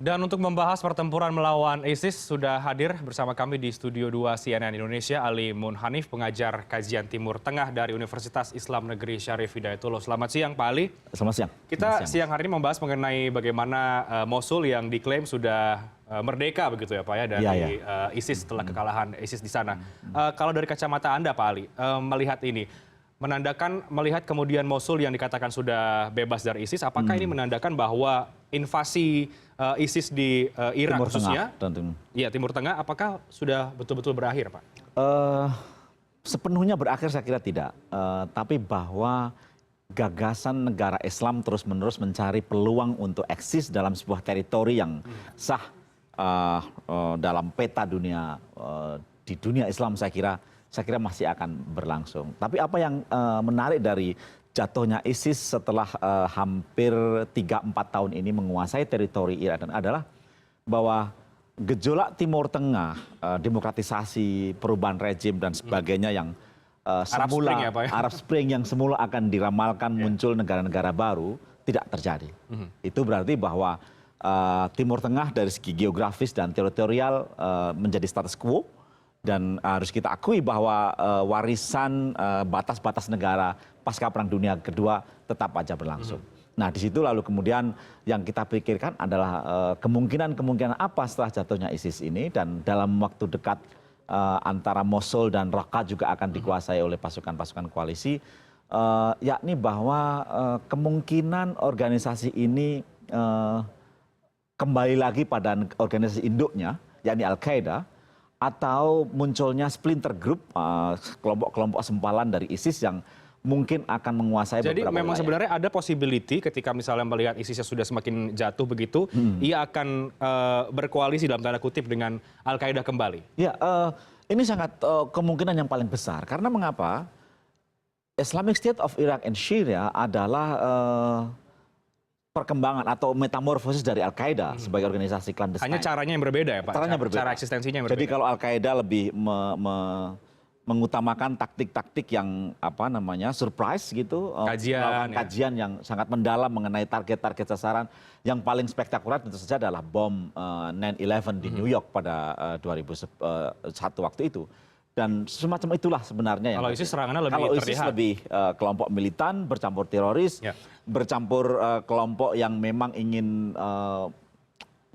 Dan untuk membahas pertempuran melawan ISIS sudah hadir bersama kami di Studio 2 CNN Indonesia Ali Munhanif, pengajar kajian Timur Tengah dari Universitas Islam Negeri Syarif Hidayatullah. Selamat siang Pak Ali. Selamat siang. Kita siang hari ini membahas mengenai bagaimana Mosul yang diklaim sudah merdeka begitu ya Pak ya dari ISIS setelah kekalahan ISIS di sana. Kalau dari kacamata Anda Pak Ali, melihat ini, melihat kemudian Mosul yang dikatakan sudah bebas dari ISIS, apakah ini menandakan bahwa invasi ISIS di Irak Timur khususnya, Tengah, Timur Tengah, apakah sudah betul-betul berakhir, Pak? Sepenuhnya berakhir saya kira tidak, tapi bahwa gagasan negara Islam terus-menerus mencari peluang untuk eksis dalam sebuah teritori yang sah dalam peta dunia, di dunia Islam saya kira masih akan berlangsung. Tapi apa yang menarik dari jatuhnya ISIS setelah hampir 3-4 tahun ini menguasai teritori Irak adalah bahwa gejolak Timur Tengah, demokratisasi, perubahan rejim dan sebagainya yang semula Arab Spring yang semula akan diramalkan muncul negara-negara baru tidak terjadi. Itu berarti bahwa Timur Tengah dari segi geografis dan teritorial menjadi status quo. Dan harus kita akui bahwa warisan batas-batas negara pasca Perang Dunia Kedua tetap aja berlangsung. Nah di situ lalu kemudian yang kita pikirkan adalah kemungkinan apa setelah jatuhnya ISIS ini, dan dalam waktu dekat antara Mosul dan Raqqa juga akan dikuasai oleh pasukan-pasukan koalisi, yakni bahwa kemungkinan organisasi ini kembali lagi pada organisasi induknya, yakni Al-Qaeda, atau munculnya splinter group, kelompok-kelompok sempalan dari ISIS yang mungkin akan menguasai beberapa wilayah. Jadi memang sebenarnya ada possibility ketika misalnya melihat ISIS sudah semakin jatuh begitu, ia akan berkoalisi dalam tanda kutip dengan Al-Qaeda kembali? Ya, ini sangat kemungkinan yang paling besar. Karena mengapa? Islamic State of Iraq and Syria adalah perkembangan atau metamorfosis dari Al-Qaeda sebagai organisasi clandestine. Hanya caranya yang berbeda ya Pak? Caranya berbeda. Cara eksistensinya yang berbeda. Jadi kalau Al-Qaeda lebih mengutamakan taktik-taktik yang surprise gitu, kajian yang sangat mendalam mengenai target-target sasaran. Yang paling spektakuler tentu saja adalah bom 9/11 di New York pada 2001 waktu itu. Dan semacam itulah sebenarnya yang kalau ISIS serangannya lebih kalau terlihat. ISIS lebih kelompok militan bercampur teroris, bercampur kelompok yang memang ingin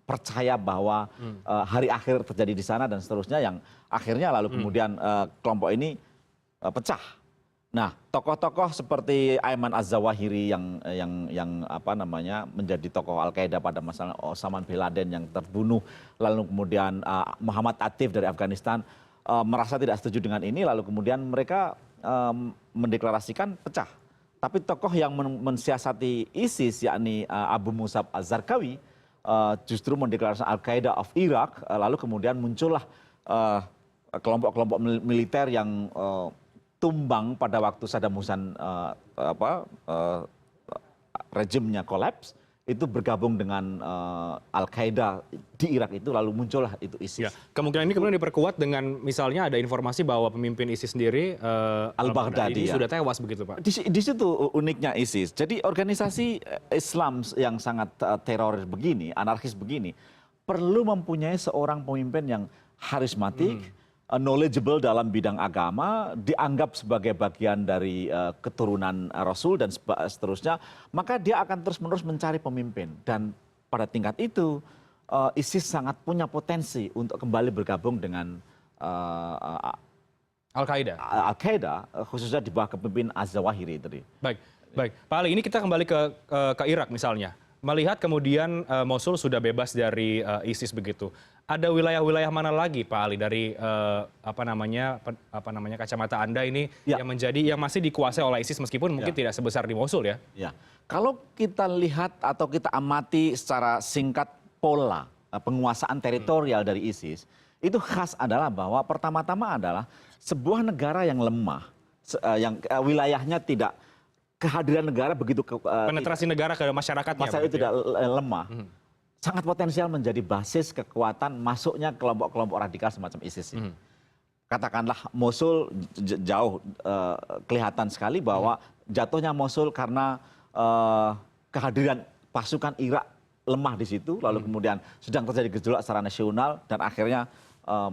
percaya bahwa hari akhir terjadi di sana dan seterusnya, yang akhirnya lalu kemudian kelompok ini pecah. Nah, tokoh-tokoh seperti Ayman Az-Zawahiri yang menjadi tokoh Al-Qaeda pada masa Osama bin Laden yang terbunuh, lalu kemudian Muhammad Atif dari Afghanistan merasa tidak setuju dengan ini, lalu kemudian mereka mendeklarasikan pecah. Tapi tokoh yang mensiasati ISIS, yakni Abu Musab Az-Zarqawi, justru mendeklarasikan Al-Qaeda of Iraq, lalu kemudian muncullah kelompok-kelompok militer yang tumbang pada waktu Saddam Hussein rejimnya kolaps, itu bergabung dengan Al-Qaeda di Irak itu, lalu muncullah itu ISIS. Ya, kemungkinan ini kemudian diperkuat dengan misalnya ada informasi bahwa pemimpin ISIS sendiri Al-Baghdadi sudah tewas begitu Pak. Di situ uniknya ISIS. Jadi organisasi Islam yang sangat teroris begini, anarkis begini, perlu mempunyai seorang pemimpin yang harismatik, knowledgeable dalam bidang agama, dianggap sebagai bagian dari keturunan Rasul dan seterusnya, maka dia akan terus-menerus mencari pemimpin. Dan pada tingkat itu, ISIS sangat punya potensi untuk kembali bergabung dengan Al-Qaeda, khususnya di bawah kepemimpinan Az-Zawahiri tadi. Baik. Pak Ali, ini kita kembali ke Irak misalnya. Melihat kemudian Mosul sudah bebas dari ISIS begitu. Ada wilayah-wilayah mana lagi Pak Ali dari kacamata Anda ini yang masih dikuasai oleh ISIS meskipun mungkin tidak sebesar di Mosul ya? Ya. Kalau kita lihat atau kita amati secara singkat pola penguasaan teritorial dari ISIS, itu khas adalah bahwa pertama-tama adalah sebuah negara yang lemah, yang wilayahnya tidak, kehadiran negara begitu penetrasi negara ke masyarakatnya. Masyarakat tidak lemah. Sangat potensial menjadi basis kekuatan masuknya kelompok-kelompok radikal semacam ISIS. Katakanlah Mosul jauh kelihatan sekali bahwa jatuhnya Mosul karena kehadiran pasukan Irak lemah di situ, lalu kemudian sedang terjadi gejolak secara nasional dan akhirnya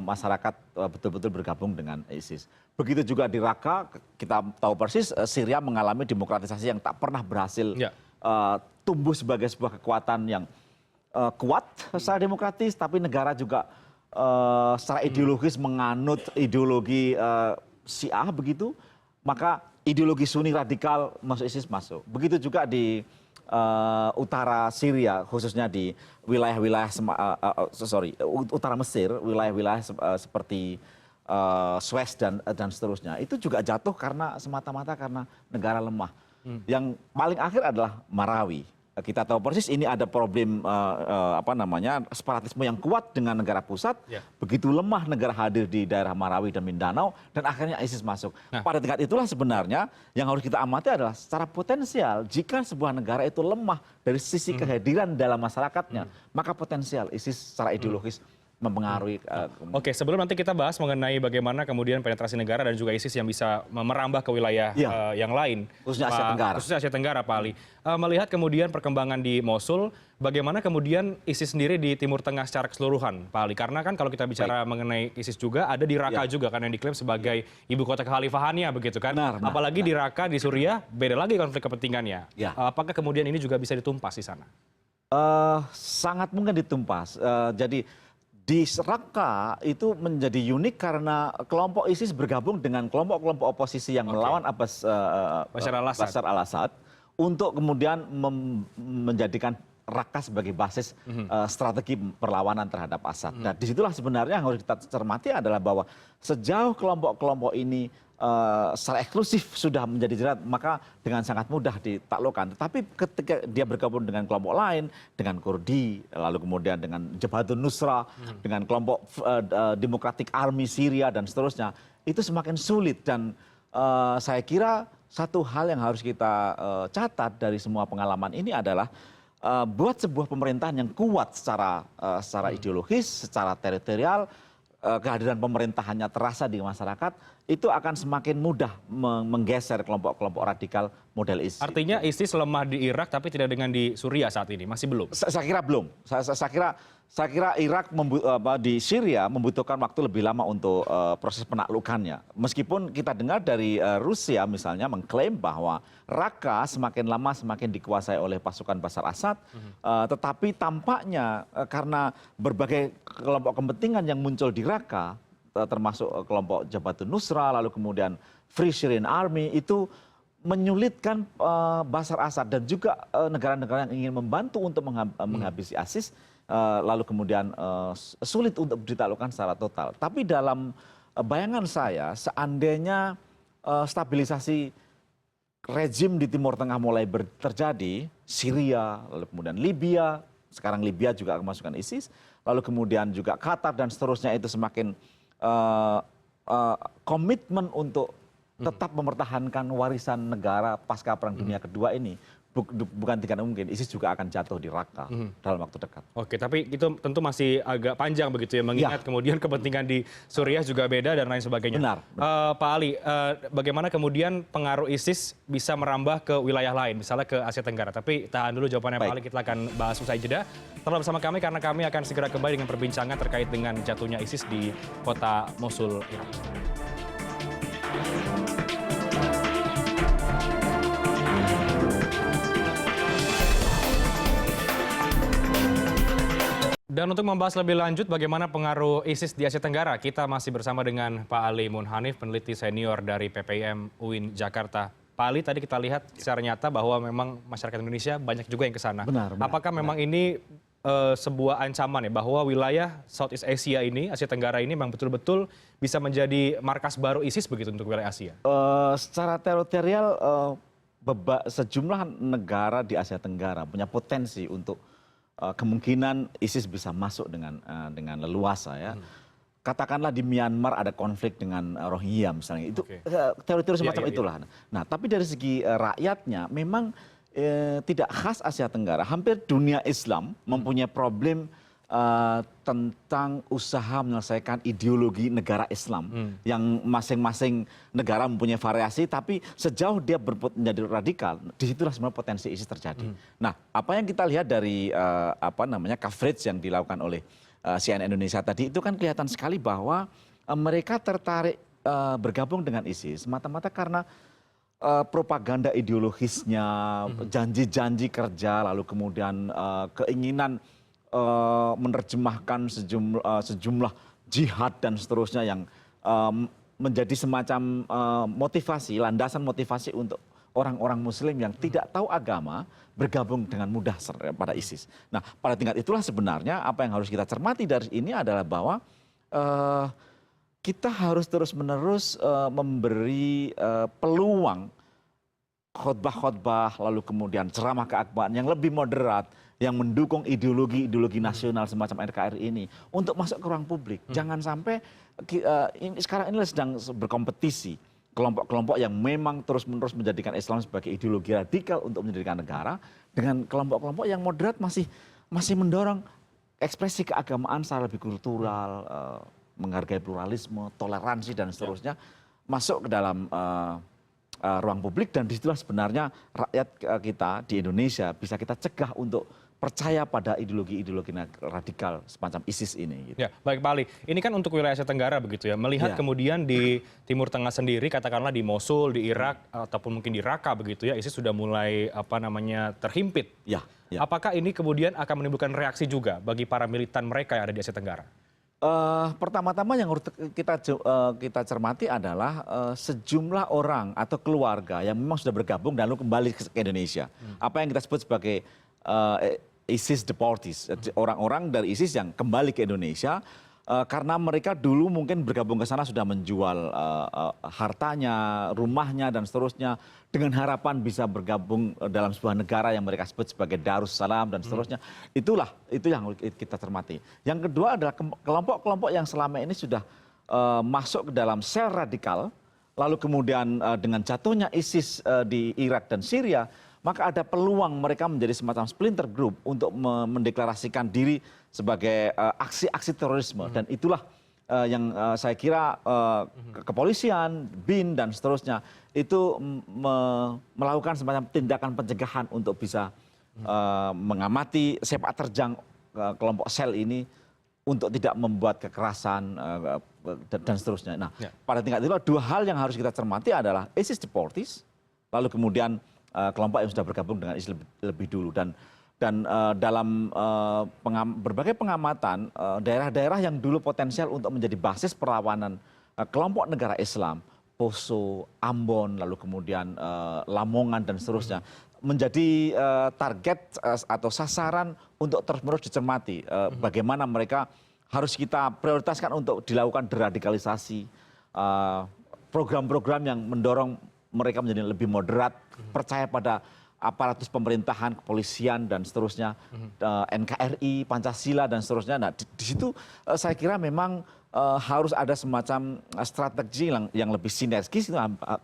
masyarakat betul-betul bergabung dengan ISIS. Begitu juga di Raqqa, kita tahu persis Syria mengalami demokratisasi yang tak pernah berhasil tumbuh sebagai sebuah kekuatan yang kuat secara demokratis, tapi negara juga secara ideologis menganut ideologi Syiah begitu, maka ideologi Sunni radikal masuk ISIS masuk. Begitu juga di utara Syria, khususnya di wilayah-wilayah utara Mesir, wilayah-wilayah seperti Suez dan seterusnya, itu juga jatuh karena semata-mata karena negara lemah. Yang paling akhir adalah Marawi. Kita tahu persis ini ada problem separatisme yang kuat dengan negara pusat. Begitu lemah negara hadir di daerah Marawi dan Mindanao dan akhirnya ISIS masuk. Pada tingkat itulah sebenarnya yang harus kita amati adalah secara potensial jika sebuah negara itu lemah dari sisi kehadiran dalam masyarakatnya, maka potensial ISIS secara ideologis mempengaruhi. Oke, sebelum nanti kita bahas mengenai bagaimana kemudian penetrasi negara dan juga ISIS yang bisa merambah ke wilayah yang lain. Khususnya Asia Tenggara. Khususnya Asia Tenggara, Pak Ali. Melihat kemudian perkembangan di Mosul, bagaimana kemudian ISIS sendiri di Timur Tengah secara keseluruhan, Pak Ali? Karena kan kalau kita bicara mengenai ISIS juga, ada di Raqqa juga kan yang diklaim sebagai ibu kota kekhalifahannya begitu kan. Apalagi di Raqqa, di Suriah, beda lagi konflik kepentingannya. Apakah kemudian ini juga bisa ditumpas di sana? Sangat mungkin ditumpas. Jadi di Raqqa itu menjadi unik karena kelompok ISIS bergabung dengan kelompok-kelompok oposisi yang melawan Bashar al-Assad untuk kemudian menjadikan Raqqa sebagai basis strategi perlawanan terhadap Assad. Nah, disitulah sebenarnya yang harus kita cermati adalah bahwa sejauh kelompok-kelompok ini secara eksklusif sudah menjadi jerat, maka dengan sangat mudah ditaklukkan. Tetapi ketika dia bergabung dengan kelompok lain, dengan Kurdi, lalu kemudian dengan Jabhatun Nusra, dengan kelompok Democratic Army Syria dan seterusnya, itu semakin sulit. Dan saya kira satu hal yang harus kita catat dari semua pengalaman ini adalah buat sebuah pemerintahan yang kuat secara ideologis, secara teritorial, kehadiran pemerintahannya terasa di masyarakat, itu akan semakin mudah menggeser kelompok-kelompok radikal model ISIS. Artinya ISIS lemah di Irak tapi tidak dengan di Suriah saat ini, masih belum? Saya kira belum. Saya kira Irak di Syria membutuhkan waktu lebih lama untuk proses penaklukannya. Meskipun kita dengar dari Rusia misalnya mengklaim bahwa Raqqa semakin lama semakin dikuasai oleh pasukan Bashar Assad, tetapi tampaknya karena berbagai kelompok kepentingan yang muncul di Raqqa, termasuk kelompok Jabhatun Nusra, lalu kemudian Free Syrian Army, itu menyulitkan Bashar Assad dan juga negara-negara yang ingin membantu untuk menghabisi ISIS, lalu kemudian sulit untuk ditaklukkan secara total. Tapi dalam bayangan saya, seandainya stabilisasi rezim di Timur Tengah mulai terjadi, Syria, lalu kemudian Libya, sekarang Libya juga kemasukan ISIS, lalu kemudian juga Qatar dan seterusnya itu semakin komitmen untuk tetap mempertahankan warisan negara pasca Perang Dunia Kedua ini, bukan tidak mungkin ISIS juga akan jatuh di Raqqa dalam waktu dekat. Oke, tapi itu tentu masih agak panjang begitu ya, mengingat kemudian kepentingan di Suriah juga beda dan lain sebagainya. Benar. Pak Ali, bagaimana kemudian pengaruh ISIS bisa merambah ke wilayah lain, misalnya ke Asia Tenggara? Tapi tahan dulu jawabannya Pak Ali, kita akan bahas usai jeda. Tetaplah bersama kami karena kami akan segera kembali dengan perbincangan terkait dengan jatuhnya ISIS di kota Mosul, Irak. Dan untuk membahas lebih lanjut bagaimana pengaruh ISIS di Asia Tenggara, kita masih bersama dengan Pak Ali Munhanif, peneliti senior dari PPIM UIN Jakarta. Pak Ali, tadi kita lihat secara nyata bahwa memang masyarakat Indonesia banyak juga yang ke sana. Apakah memang ini sebuah ancaman ya, bahwa wilayah Southeast Asia ini, Asia Tenggara ini memang betul-betul bisa menjadi markas baru ISIS begitu untuk wilayah Asia? Secara teritorial, sejumlah negara di Asia Tenggara punya potensi untuk kemungkinan ISIS bisa masuk dengan leluasa ya. Katakanlah di Myanmar ada konflik dengan Rohingya misalnya, itu teori-teori semacam itulah. Nah, tapi dari segi rakyatnya memang tidak khas Asia Tenggara. Hampir dunia Islam mempunyai problem tentang usaha menyelesaikan ideologi negara Islam yang masing-masing negara mempunyai variasi, tapi sejauh dia menjadi radikal, disitulah sebenarnya potensi ISIS terjadi. Nah, apa yang kita lihat dari coverage yang dilakukan oleh CNN Indonesia tadi itu kan kelihatan sekali bahwa mereka tertarik bergabung dengan ISIS semata-mata karena propaganda ideologisnya, janji-janji kerja, lalu kemudian keinginan menerjemahkan sejumlah jihad dan seterusnya yang menjadi semacam motivasi, landasan motivasi untuk orang-orang Muslim yang tidak tahu agama bergabung dengan mudah pada ISIS. Nah, pada tingkat itulah sebenarnya apa yang harus kita cermati dari ini adalah bahwa kita harus terus-menerus memberi peluang khotbah-khotbah, lalu kemudian ceramah keagamaan yang lebih moderat, yang mendukung ideologi nasional semacam NKRI ini untuk masuk ke ruang publik. Jangan sampai sekarang ini sedang berkompetisi kelompok-kelompok yang memang terus-menerus menjadikan Islam sebagai ideologi radikal untuk menjadikan negara, dengan kelompok-kelompok yang moderat masih mendorong ekspresi keagamaan secara lebih kultural, menghargai pluralisme, toleransi dan seterusnya masuk ke dalam ruang publik, dan disitulah sebenarnya rakyat kita di Indonesia bisa kita cegah untuk percaya pada ideologi-ideologi radikal semacam ISIS ini. Gitu. Ya, baik Pak Ali. Ini kan untuk wilayah Asia Tenggara begitu ya. Melihat kemudian di Timur Tengah sendiri, katakanlah di Mosul, di Irak, ataupun mungkin di Raqqa begitu ya, ISIS sudah mulai terhimpit. Ya. Apakah ini kemudian akan menimbulkan reaksi juga bagi para militan mereka yang ada di Asia Tenggara? Pertama-tama yang harus kita cermati adalah sejumlah orang atau keluarga yang memang sudah bergabung dan lalu kembali ke Indonesia. Apa yang kita sebut sebagai ISIS deportees, orang-orang dari ISIS yang kembali ke Indonesia karena mereka dulu mungkin bergabung ke sana sudah menjual hartanya, rumahnya dan seterusnya dengan harapan bisa bergabung dalam sebuah negara yang mereka sebut sebagai Darussalam dan seterusnya. Itu yang kita cermati. Yang kedua adalah kelompok-kelompok yang selama ini sudah masuk ke dalam sel radikal, lalu kemudian dengan jatuhnya ISIS di Irak dan Syria, maka ada peluang mereka menjadi semacam splinter group untuk mendeklarasikan diri sebagai aksi-aksi terorisme. Dan itulah yang saya kira kepolisian, BIN dan seterusnya itu melakukan semacam tindakan pencegahan untuk bisa mengamati sepak terjang kelompok sel ini untuk tidak membuat kekerasan dan seterusnya. Nah, pada tingkat itu dua hal yang harus kita cermati adalah ISIS deportees, lalu kemudian kelompok yang sudah bergabung dengan ISIS lebih dulu, dan dalam berbagai pengamatan daerah-daerah yang dulu potensial untuk menjadi basis perlawanan kelompok negara Islam, Poso, Ambon, lalu kemudian Lamongan dan seterusnya menjadi target atau sasaran untuk terus-menerus dicermati bagaimana mereka harus kita prioritaskan untuk dilakukan deradikalisasi, program-program yang mendorong mereka menjadi lebih moderat, percaya pada aparatus pemerintahan, kepolisian dan seterusnya, NKRI, Pancasila dan seterusnya. Nah, di situ saya kira memang harus ada semacam strategi yang lebih sinergis,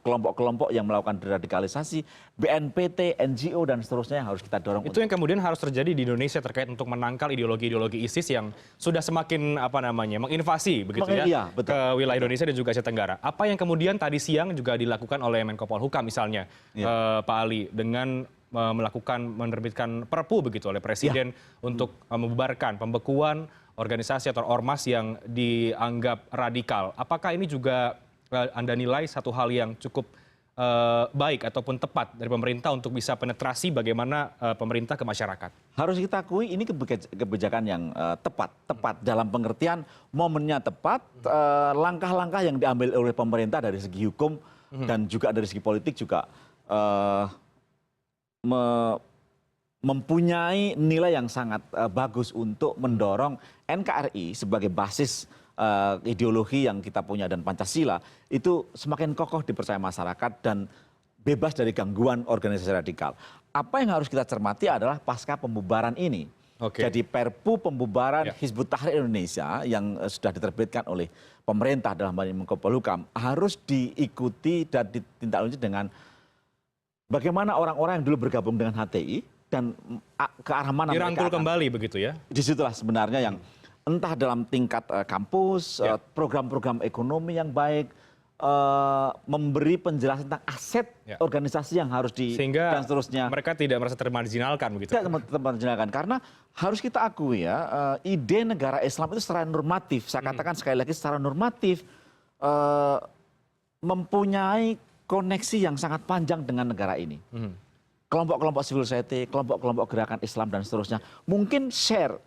kelompok-kelompok yang melakukan deradikalisasi, BNPT, NGO dan seterusnya yang harus kita dorong. Itu yang kemudian harus terjadi di Indonesia terkait untuk menangkal ideologi-ideologi ISIS yang sudah semakin menginvasi begitu ya, ke wilayah Indonesia dan juga Asia Tenggara. Apa yang kemudian tadi siang juga dilakukan oleh Menko Polhukam misalnya, Pak Ali, dengan menerbitkan perpu begitu oleh Presiden untuk membubarkan, pembekuan organisasi atau ormas yang dianggap radikal. Apakah ini juga Anda nilai satu hal yang cukup baik ataupun tepat dari pemerintah untuk bisa penetrasi bagaimana pemerintah ke masyarakat? Harus kita akui ini kebijakan yang tepat dalam pengertian momennya tepat, langkah-langkah yang diambil oleh pemerintah dari segi hukum dan juga dari segi politik juga mempunyai nilai yang sangat bagus untuk mendorong NKRI sebagai basis ideologi yang kita punya dan Pancasila itu semakin kokoh dipercaya masyarakat dan bebas dari gangguan organisasi radikal. Apa yang harus kita cermati adalah pasca pembubaran ini. Jadi Perpu pembubaran Hizbut Tahrir Indonesia yang sudah diterbitkan oleh pemerintah dalam hal ini Menko Polhukam harus diikuti dan ditindaklanjuti dengan bagaimana orang-orang yang dulu bergabung dengan HTI dan ke arah mana mereka dirangkul akan. kembali begitu ya. Disitulah sebenarnya yang entah dalam tingkat kampus, program-program ekonomi yang baik, memberi penjelasan tentang aset organisasi yang harus sehingga dan seterusnya. mereka tidak merasa termarginalkan begitu. Tidak termarginalkan karena harus kita akui ya, ide negara Islam itu secara normatif, saya katakan sekali lagi secara normatif mempunyai koneksi yang sangat panjang dengan negara ini. Kelompok-kelompok civil society, kelompok-kelompok gerakan Islam dan seterusnya mungkin share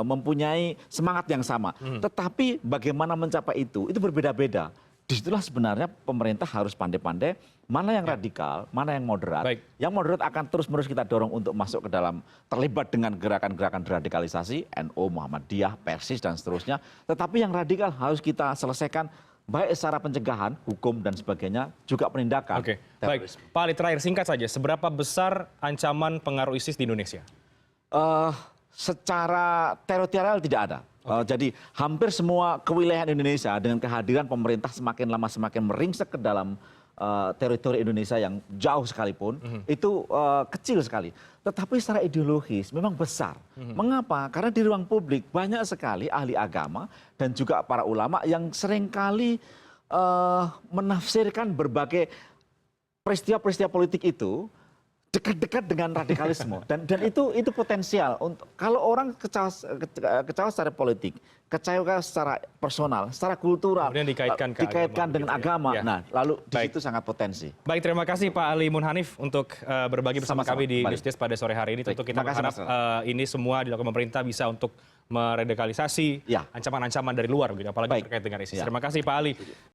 mempunyai semangat yang sama. Tetapi bagaimana mencapai itu berbeda-beda. Disitulah sebenarnya pemerintah harus pandai-pandai mana yang radikal, mana yang moderat. Baik. Yang moderat akan terus-menerus kita dorong untuk masuk ke dalam, terlibat dengan gerakan-gerakan deradikalisasi, NU, Muhammadiyah, Persis dan seterusnya. Tetapi yang radikal harus kita selesaikan baik secara pencegahan, hukum dan sebagainya, juga penindakan. Oke, baik. Pak Ali, terakhir singkat saja, seberapa besar ancaman pengaruh ISIS di Indonesia? Secara teritorial tidak ada. Jadi hampir semua kewilayahan Indonesia dengan kehadiran pemerintah semakin lama semakin meringsek ke dalam teritori Indonesia yang jauh sekalipun, itu kecil sekali. Tetapi secara ideologis memang besar. Mengapa? Karena di ruang publik banyak sekali ahli agama dan juga para ulama yang seringkali menafsirkan berbagai peristiwa-peristiwa politik itu dekat-dekat dengan radikalisme dan itu potensial untuk kalau orang kecewa secara politik, kecewa secara personal, secara kultural, kemudian dikaitkan dengan agama. Ya. Nah, lalu di situ sangat potensi. Baik, terima kasih Pak Ali Munhanif untuk berbagi bersama kami di Newsdesk pada sore hari ini. Tentu kita berharap ini semua dilakukan pemerintah bisa untuk meradikalisasi ancaman-ancaman dari luar, apalagi terkait dengan ISIS. Terima kasih Pak Ali.